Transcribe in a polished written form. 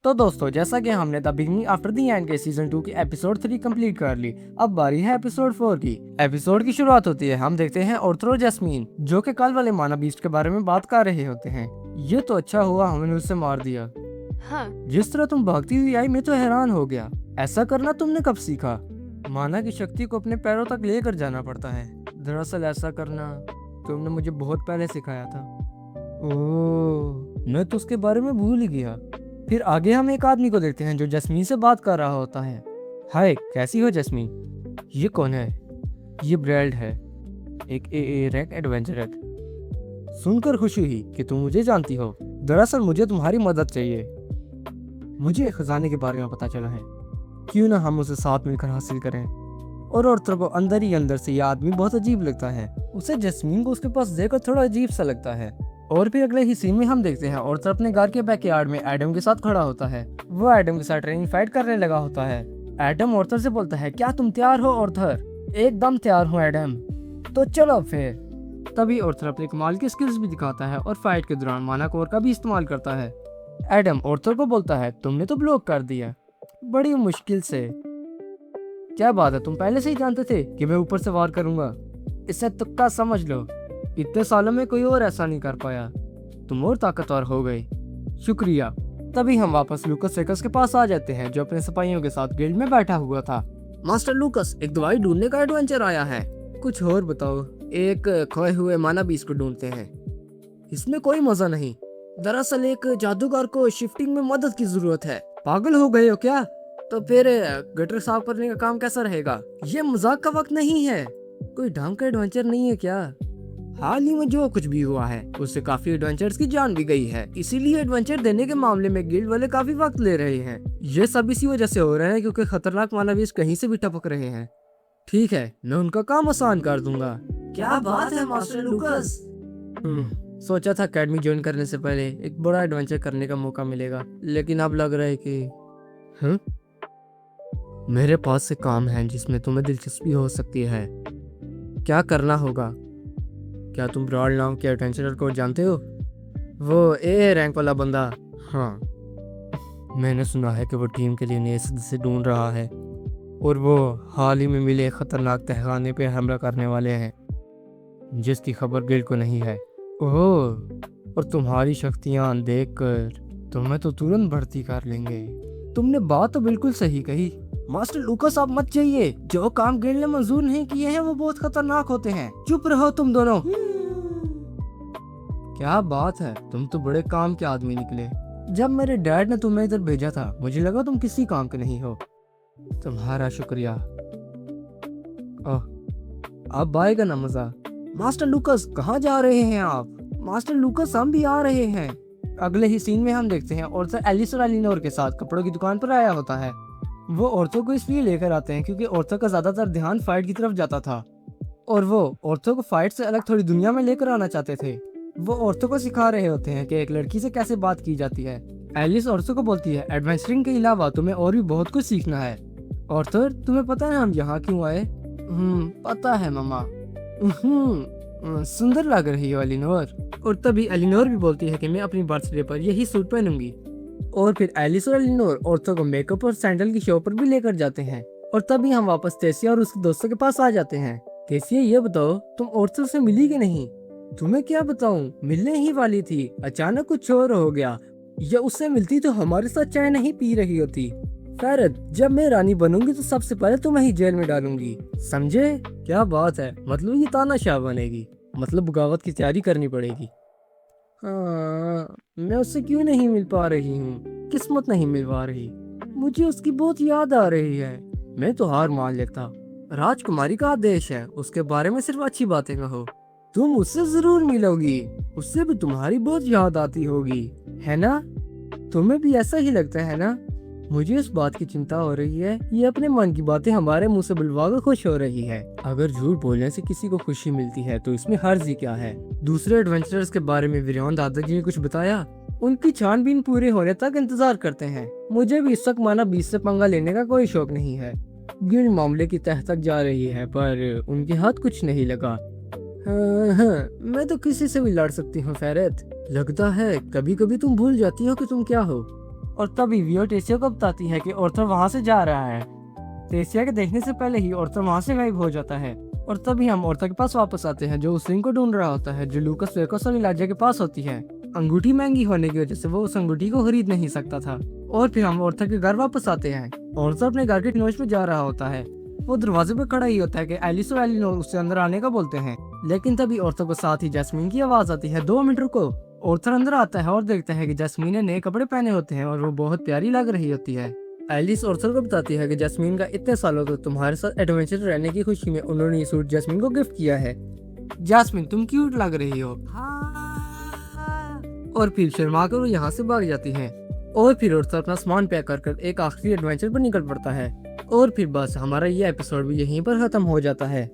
तो दोस्तों, जैसा कि हमने the beginning after the end के सीजन 2 की एपिसोड 3 कंप्लीट कर ली, अब बारी है एपिसोड 4 की। एपिसोड की शुरुआत होती है, हम देखते हैं आर्थर और जैस्मीन जो कि कल वाले माना बीस्ट के बारे में बात कर रहे होते हैं। ये तो अच्छा हुआ हमने उसे मार दिया। हाँ, जिस तरह तुम भागती हुई आई, मैं तो हैरान हो गया। ऐसा करना तुमने कब सीखा? माना की शक्ति को अपने पैरों तक लेकर जाना पड़ता है। दरअसल ऐसा करना तुमने मुझे बहुत पहले सिखाया था। ओह, मैं तो उसके बारे में भूल ही गया। फिर आगे हम एक आदमी को देखते हैं जो जैस्मीन से बात कर रहा होता है। हाय, कैसी हो जैस्मीन? ये कौन है? ये ब्रैड है, एक ए रैंक एडवेंचरर। सुनकर खुशी हुई कि तुम मुझे जानती हो। दरअसल मुझे तुम्हारी मदद चाहिए। मुझे खजाने के बारे में पता चला है, क्यों ना हम उसे साथ मिलकर हासिल करें। और आर्थर को अंदर ही अंदर से यह आदमी बहुत अजीब लगता है। उसे जैस्मीन को उसके पास देखकर थोड़ा अजीब सा लगता है। और फिर अगले ही सीन में हम देखते हैं आर्थर अपने घर के बैकयार्ड में एडम के साथ खड़ा होता है। वो एडम के साथ ट्रेनिंग फाइट करने लगा होता है। एडम आर्थर से बोलता है, क्या तुम तैयार हो आर्थर? एकदम तैयार हूँ एडम। तो चलो फिर। तभी आर्थर अपने कमाल की स्किल्स भी दिखाता है और फाइट के दौरान माना कोर का भी इस्तेमाल करता है। एडम आर्थर को बोलता है, तुमने तो ब्लॉक कर दिया, बड़ी मुश्किल से। क्या बात है, तुम पहले से ही जानते थे कि मैं ऊपर से वार करूंगा? इसे तुक्का समझ लो। इतने सालों में कोई और ऐसा नहीं कर पाया। तुम और ताकतवर हो गए। शुक्रिया। तभी हम वापस लूकस सेकस के पास आ जाते हैं, जो अपने सिपाहियों के साथ गिल्ड में बैठा हुआ था। मास्टर लूकस, एक दवाई ढूंढने का एडवेंचर आया है। कुछ और बताओ। एक खोए हुए माना बीस को ढूंढते हैं। इसमें कोई मजा नहीं। दरअसल एक जादूगर को शिफ्टिंग में मदद की जरूरत है। पागल हो गए हो क्या? तो फिर गटर साफ करने का काम कैसा रहेगा? ये मजाक का वक्त नहीं है। कोई ढंग का एडवेंचर नहीं है क्या? हाल ही में जो कुछ भी हुआ है उससे काफी एडवेंचर्स की जान भी गई है, इसीलिए एडवेंचर देने के मामले में गिल्ड वाले काफी वक्त ले रहे हैं। ये सब इसी वजह से हो रहे हैं क्योंकि खतरनाक मानवीय कहीं से भी टपक रहे हैं। ठीक है, मैं उनका काम आसान कर दूंगा। क्या बात है मास्टर लूकस। सोचा था अकेडमी ज्वाइन करने से पहले एक बड़ा एडवेंचर करने का मौका मिलेगा, लेकिन अब लग रहा है कि मेरे पास से काम है जिसमें तुम्हें दिलचस्पी हो सकती है। क्या करना होगा? क्या तुम ब्रॉड नाम के एडवेंचरर को जानते हो? वो ए रैंक वाला बंदा। हाँ, मैंने सुना है कि वो टीम के लिए नए सदस्य ढूंढ रहा है और वो हाल ही में मिले खतरनाक तहखाने पे हमला करने वाले हैं, जिसकी खबर गिल्ड को नहीं है। ओह, और तुम्हारी शक्तियां देखकर तुम्हें तो तुरंत भर्ती कर लेंगे। तुमने बात तो बिल्कुल सही कही। मास्टर लूकस, आप मत जाइए। जो काम गिल्ड ने मंजूर नहीं किए हैं वो बहुत खतरनाक होते हैं। चुप रहो तुम दोनों। क्या बात है, तुम तो बड़े काम के आदमी निकले। जब मेरे डैड ने तुम्हें इधर भेजा था मुझे लगा तुम किसी काम के नहीं हो। तुम्हारा शुक्रिया। ओह, अब आएगा ना मजा। मास्टर लूकस, कहाँ जा रहे हैं आप? मास्टर लूकस, हम भी आ रहे हैं। अगले ही सीन में हम देखते हैं आर्थर एलिस और एलिनोर के साथ कपड़ों की दुकान पर आया होता है। वो औरतों को इसलिए लेकर आते हैं क्योंकि औरतों का ज्यादातर ध्यान फाइट की तरफ जाता था और वो औरतों को फाइट से अलग थोड़ी दुनिया में लेकर आना चाहते थे। वो औरतों को सिखा रहे होते हैं कि एक लड़की से कैसे बात की जाती है। एलिस औरतों को बोलती है, एडवेंचरिंग के अलावा तुम्हें और भी बहुत कुछ सीखना है। आर्थर, तुम्हें पता है हम यहाँ क्यों आए? पता है मामा। सुंदर लग रही हो एलिनोर। और तभी एलिनोर भी बोलती है कि मैं अपनी बर्थडे पर यही सूट पहनूंगी। और फिर एलिस और एलिनोर औरतों को मेकअप और सैंडल की शॉप पर भी लेकर जाते हैं। और तभी हम वापस तेसिया और उसके दोस्तों के पास आ जाते हैं। तेसिया, ये बताओ तुम औरतों से मिली कि नहीं? तुम्हें क्या बताऊं, मिलने ही वाली थी, अचानक कुछ और हो गया। या उससे मिलती तो हमारे साथ चाय नहीं पी रही होती। फैरत, जब मैं रानी बनूंगी तो सबसे पहले तुम्हें ही जेल में डालूंगी, समझे? क्या बात है, मतलब ये तानाशाह बनेगी, मतलब बगावत की तैयारी करनी पड़ेगी। हाँ, मैं उससे क्यों नहीं मिल पा रही हूँ? किस्मत नहीं मिलवा रही। मुझे उसकी बहुत याद आ रही है। मैं तो हार मान लेता। राजकुमारी का आदेश है, उसके बारे में सिर्फ अच्छी बातें कहो। तुम उससे जरूर मिलोगी, उससे भी तुम्हारी बहुत याद आती होगी, है ना? तुम्हें भी ऐसा ही लगता है ना? मुझे इस बात की चिंता हो रही है, ये अपने मन की बातें हमारे मुंह से बुलवा कर खुश हो रही है। अगर झूठ बोलने से किसी को खुशी मिलती है तो इसमें हर्ज ही क्या है? दूसरे एडवेंचरर्स के बारे में वीरेन दादाजी ने कुछ बताया? उनकी छानबीन पूरे होने तक इंतजार करते हैं। मुझे भी इस वक्त माना बीस से पंगा लेने का कोई शौक नहीं है। गिल्ड मामले की तह तक जा रही है पर उनके हाथ कुछ नहीं लगा। हाँ, मैं तो किसी से भी लड़ सकती हूँ फैरत। लगता है कभी कभी तुम भूल जाती हो कि तुम क्या हो। और तभी वियो टेसिया को बताती है कि ऑर्थर वहाँ से जा रहा है। टेसिया के देखने से पहले ही ऑर्थर वहाँ से गायब हो जाता है और तभी हम ऑर्थर के पास वापस आते हैं जो उस रिंग को ढूंढ रहा होता है जो लूकस वेकोस और इलाजा के पास होती है। अंगूठी महंगी होने की वजह से वो उस अंगूठी को खरीद नहीं सकता था। और फिर हम ऑर्थर के घर वापस आते हैं। ऑर्थर अपने घर के नोच पे जा रहा होता है। वो दरवाजे पे खड़ा ही होता है कि एलिस और एलिनोर उससे अंदर आने का बोलते हैं, लेकिन तभी ऑर्थर को साथ ही जैस्मीन की आवाज आती है, 2 मिनट रुको। ऑर्थर अंदर आता है और देखता है कि जैस्मीन ने नए कपड़े पहने होते हैं और वो बहुत प्यारी लग रही होती है। एलिस ऑर्थर को बताती है कि जैस्मीन का इतने सालों तक तुम्हारे साथ एडवेंचर रहने की खुशी में उन्होंने ये सूट जैस्मीन को गिफ्ट किया है। जैस्मीन तुम क्यूट लग रही हो। और फिर शर्मा कर वो यहाँ से भाग जाती है। और फिर ऑर्थर अपना सामान पैक कर एक आखिरी एडवेंचर पर निकल पड़ता है। और फिर बस हमारा ये एपिसोड भी यहीं पर खत्म हो जाता है।